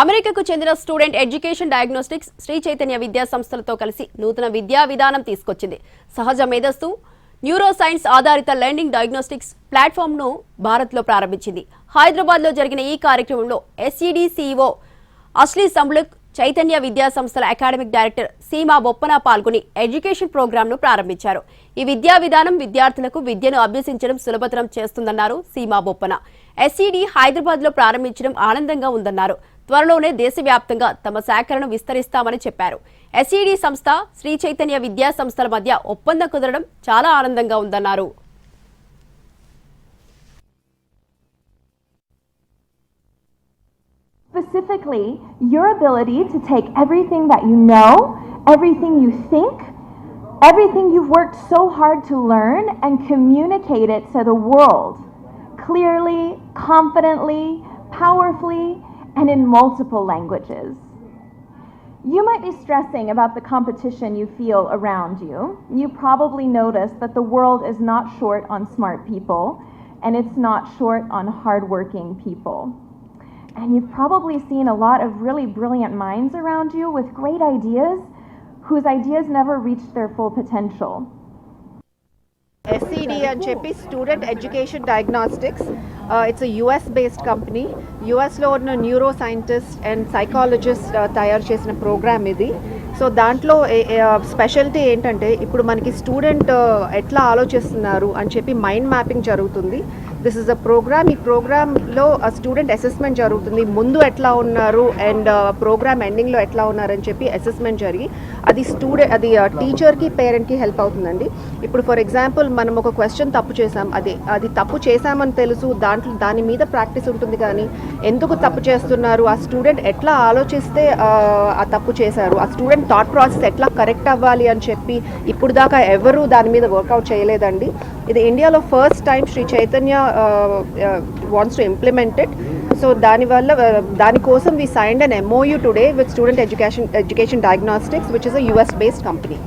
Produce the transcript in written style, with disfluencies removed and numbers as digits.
అమెరికాకు చెందిన student education diagnostics Sri Chaitanya Vidya సంస్థలతో కలిసి నూతన విద్యా విధానం తీసుకొచ్చింది. సహజ మేధస్సు న్యూరో సైన్స్ ఆధారిత లెర్నింగ్ డయాగ్నోస్టిక్స్ ప్లాట్ఫామ్ ను భారత్ లో ప్రారంభించింది. హైదరాబాద్ లో జరిగిన ఈ కార్యక్రమంలో S E D C E O Asli Sambuluk, Chaitanya Vidya సంస్థల అకాడమిక్ డైరెక్టర్ సీమా బొప్పన పాల్గొని ఎడ్యుకేషన్ ప్రోగ్రామ్ ను ప్రారంభించారు. ఈ విద్యా విధానం విద్యార్థులకు విద్యను అభ్యసించడం సులభతరం చేస్తుందన్నారు సీమా బొప్పన. ఎస్ఈడి హైదరాబాద్ లో ప్రారంభించడం ఆనందంగా ఉందన్నారు. త్వరలోనే దేశవ్యాప్తంగా తమ శాఖలను విస్తరిస్తామని చెప్పారు. ఎస్ఈడి సంస్థ శ్రీ చైతన్య విద్యా సంస్థల మధ్య ఒప్పందం కుదరడం చాలా ఆనందంగా ఉందన్నారు. Specifically, your ability to take everything that you know, everything you think, everything you've worked so hard to learn and communicate it to the world clearly, confidently, powerfully, and in multiple languages. You might be stressing about the competition you feel around you. You probably notice that the world is not short on smart people, and it's not short on hardworking people. And you've probably seen a lot of really brilliant minds around you with great ideas, whose ideas never reached their full potential. SED అని చెప్పి student education diagnostics, it's US based company. యుఎస్లో ఉన్న neuro scientist and psychologist తయారు చేసిన programme ఇది. So దాంట్లో speciality ఏంటంటే ఇప్పుడు మనకి స్టూడెంట్ ఎట్లా ఆలోచిస్తున్నారు అని చెప్పి మైండ్ మ్యాపింగ్ జరుగుతుంది. This is a program. ఈ ప్రోగ్రాంలో స్టూడెంట్ అసెస్మెంట్ జరుగుతుంది. ముందు ఎట్లా ఉన్నారు అండ్ ప్రోగ్రామ్ ఎండింగ్లో ఎట్లా ఉన్నారని చెప్పి అసెస్మెంట్ జరిగి అది టీచర్కి పేరెంట్కి హెల్ప్ అవుతుందండి. ఇప్పుడు ఫర్ ఎగ్జాంపుల్ మనం ఒక క్వశ్చన్ తప్పు చేసాం, అది తప్పు చేసామని తెలుసు, దాని మీద ప్రాక్టీస్ ఉంటుంది, కానీ ఎందుకు తప్పు చేస్తున్నారు, ఆ స్టూడెంట్ ఎట్లా ఆలోచిస్తే ఆ తప్పు చేశారు, ఆ స్టూడెంట్ థాట్ ప్రాసెస్ ఎట్లా కరెక్ట్ అవ్వాలి అని చెప్పి ఇప్పుడు దాకా ఎవరు దాని మీద వర్కౌట్ చేయలేదండి. ఇది ఇండియాలో first time Sri Chaitanya wants to implement it. So దానికోసం we signed an MOU today with Student Education Diagnostics, which is a US based company.